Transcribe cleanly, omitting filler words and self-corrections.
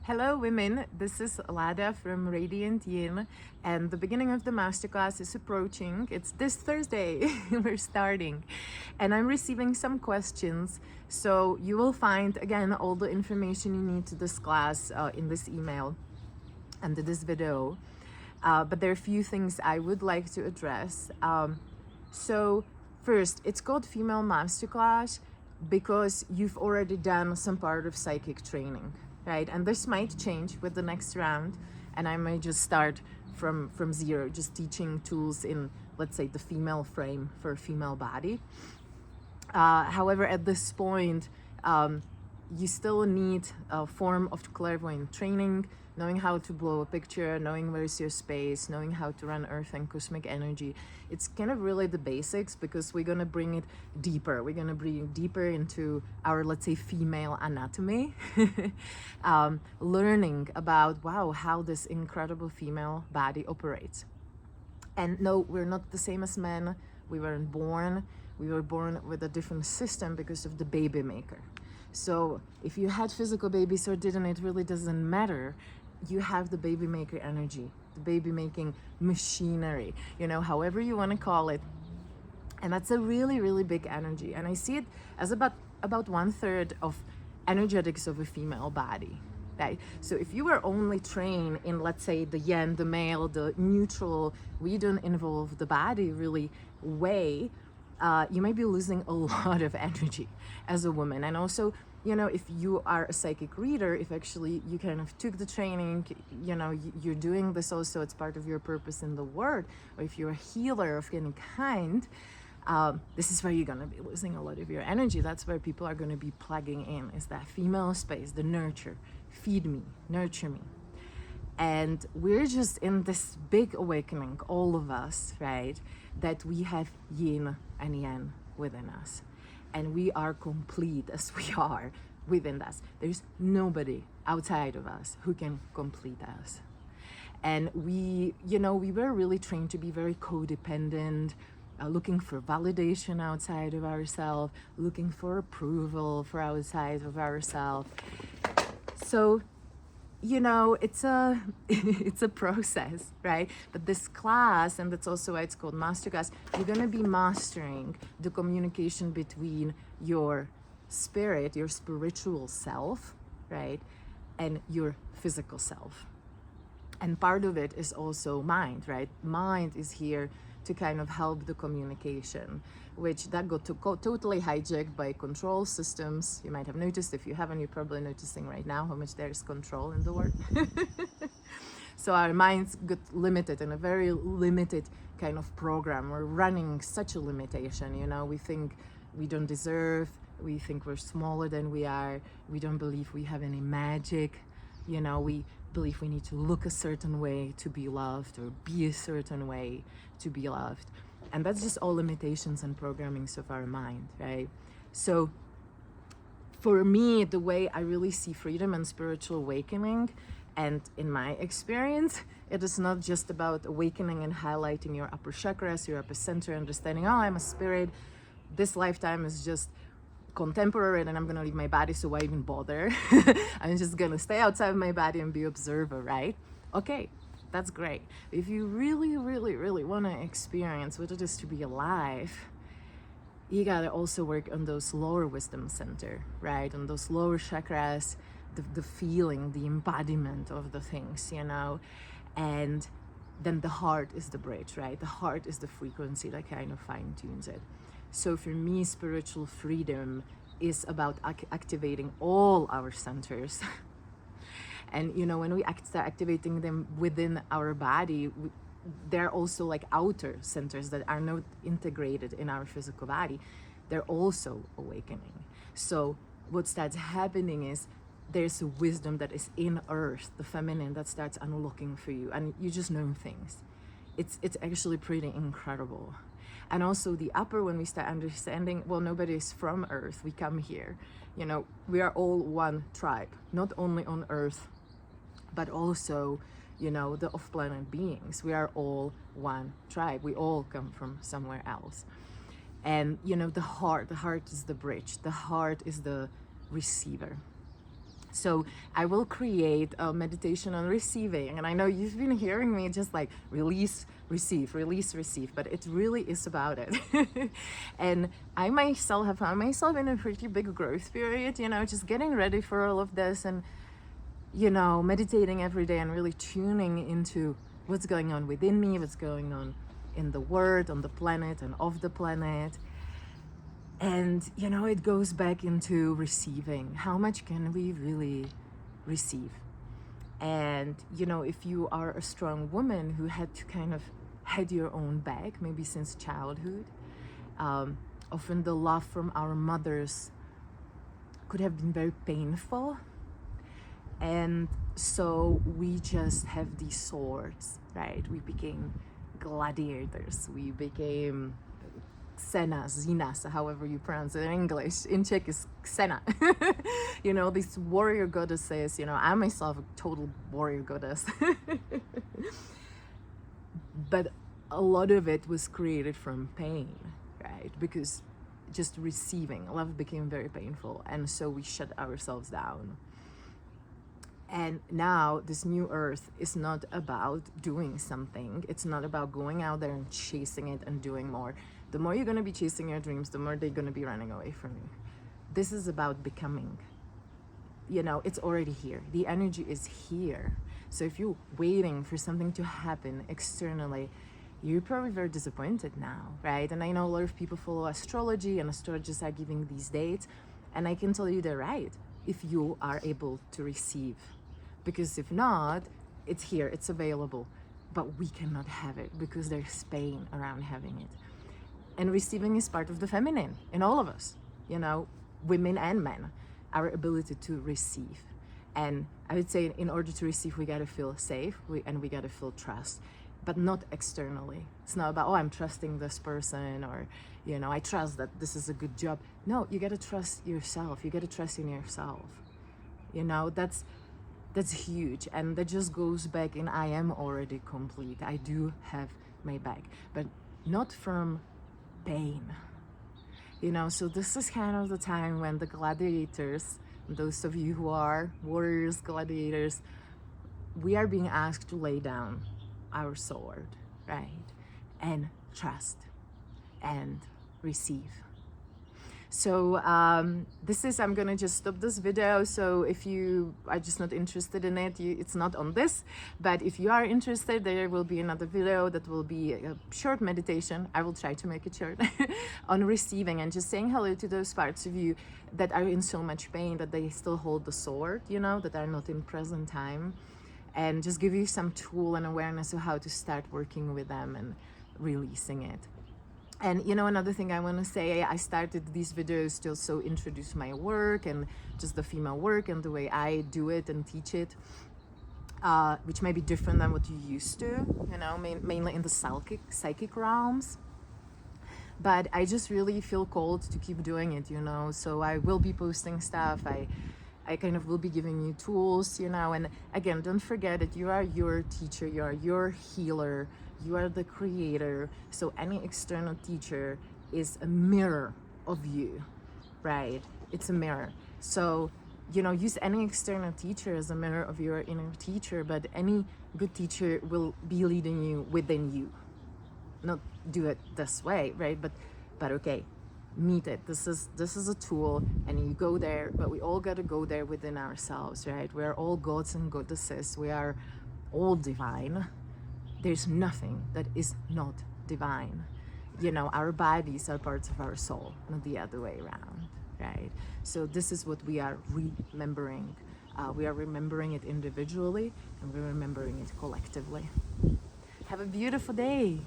Hello, women. This is Lada from Radiant Yin, and the beginning of the masterclass is approaching. It's this Thursday. We're starting, and I'm receiving some questions. So you will find again all the information you need to this class in this email and this video. But there are a few things I would like to address. So first, it's called Female Masterclass because you've already done some part of psychic training, right? And this might change with the next round, and I may just start from zero, just teaching tools in, let's say, the female frame for a female body. However, at this point, you still need a form of clairvoyant training, knowing how to blow a picture, knowing where's your space, knowing how to run earth and cosmic energy. It's kind of really the basics, because we're going to bring it deeper. We're going to bring it deeper into our, let's say, female anatomy, learning about, wow, how this incredible female body operates. And no, we're not the same as men. We were born with a different system because of the baby maker. So if you had physical babies or didn't, it really doesn't matter. You have the baby maker energy, the baby making machinery, however you want to call it. And that's a really, really big energy. And I see it as about 1/3 of energetics of a female body. Right? So if you were only trained in, let's say, the yin, the male, the neutral, we don't involve the body really way, you might be losing a lot of energy as a woman. And also, if you are a psychic reader, if actually you kind of took the training, you're doing this also, it's part of your purpose in the world, or if you're a healer of any kind, this is where you're going to be losing a lot of your energy. That's where people are going to be plugging in, is that female space, the nurture, feed me, nurture me. And we're just in this big awakening, all of us, right, that we have yin and yang within us. And we are complete as we are within us. There's nobody outside of us who can complete us. And we were really trained to be very codependent, looking for validation outside of ourselves, looking for approval for outside of ourselves. So it's a it's a process, right? But this class, and that's also why it's called Masterclass, you're going to be mastering the communication between your spirit, your spiritual self, right, and your physical self. And part of it is also mind, right? Mind is here to kind of help the communication, which that got totally hijacked by control systems. You might have noticed. If you haven't, you're probably noticing right now how much there's control in the world. So our minds got limited in a very limited kind of program. We're running such a limitation, we think we don't deserve, we think we're smaller than we are, we don't believe we have any magic, we believe we need to look a certain way to be loved, or be a certain way to be loved. And that's just all limitations and programmings of our mind, right? So for me, the way I really see freedom and spiritual awakening, and in my experience, it is not just about awakening and highlighting your upper chakras, your upper center, understanding, oh, I'm a spirit, this lifetime is just contemporary and I'm gonna leave my body, so why even bother? I'm just gonna stay outside of my body and be observer, right? Okay, that's great. If you really, really, really want to experience what it is to be alive, you gotta also work on those lower wisdom center, right? On those lower chakras, the feeling, the embodiment of the things, and then the heart is the bridge, right? The heart is the frequency that kind of fine tunes it. So for me, spiritual freedom is about activating all our centers. And when we start activating them within our body, they're also like outer centers that are not integrated in our physical body. They're also awakening. So what starts happening is there's a wisdom that is in earth, the feminine, that starts unlocking for you, and you just know things. It's actually pretty incredible. And also the upper, when we start understanding, well, nobody is from earth, we come here. We are all one tribe, not only on earth, but also, the off-planet beings. We are all one tribe. We all come from somewhere else. And the heart is the bridge. The heart is the receiver. So I will create a meditation on receiving. And I know you've been hearing me just like release, receive, but it really is about it. And I myself have found myself in a pretty big growth period, just getting ready for all of this and, meditating every day and really tuning into what's going on within me, what's going on in the world, on the planet, and off the planet. And, it goes back into receiving. How much can we really receive? And, if you are a strong woman who had to kind of head your own back, maybe since childhood, often the love from our mothers could have been very painful. And so we just have these swords, right? We became gladiators. We became Senas, Zinas, however you pronounce it in English. In Czech is Ksena. These warrior goddesses, I'm myself a total warrior goddess. But a lot of it was created from pain, right? Because just receiving, love became very painful. And so we shut ourselves down. And now this new earth is not about doing something. It's not about going out there and chasing it and doing more. The more you're going to be chasing your dreams, the more they're going to be running away from you. This is about becoming. It's already here. The energy is here. So if you're waiting for something to happen externally, you're probably very disappointed now, right? And I know a lot of people follow astrology, and astrologists are giving these dates. And I can tell you they're right if you are able to receive. Because if not, it's here, it's available. But we cannot have it because there's pain around having it. And receiving is part of the feminine in all of us, women and men, our ability to receive. And I would say in order to receive, we got to feel safe and we got to feel trust, but not externally. It's not about, I'm trusting this person, or, I trust that this is a good job. No, you got to trust yourself. You got to trust in yourself. That's huge. And that just goes back in I am already complete. I do have my back, but not from pain. So this is kind of the time when the gladiators, those of you who are warriors, gladiators, we are being asked to lay down our sword, right? And trust and receive. So I'm gonna just stop this video. So if you are just not interested in it, it's not on this, but if you are interested, there will be another video that will be a short meditation. I will try to make it short on receiving and just saying hello to those parts of you that are in so much pain that they still hold the sword, that are not in present time, and just give you some tool and awareness of how to start working with them and releasing it. And another thing I want to say, I started these videos to also introduce my work and just the female work and the way I do it and teach it, which may be different than what you used to, mainly in the psychic realms. But I just really feel called to keep doing it, so I will be posting stuff. I kind of will be giving you tools, and again, don't forget that you are your teacher, you are your healer, you are the creator. So any external teacher is a mirror of you, right? It's a mirror. So, use any external teacher as a mirror of your inner teacher, but any good teacher will be leading you within you. Not do it this way, right? But okay, meet it. This is a tool, and you go there, but we all got to go there within ourselves, right? We are all gods and goddesses. We are all divine. There's nothing that is not divine. Our bodies are parts of our soul, not the other way around, right? So this is what we are remembering. We are remembering it individually, and we're remembering it collectively. Have a beautiful day.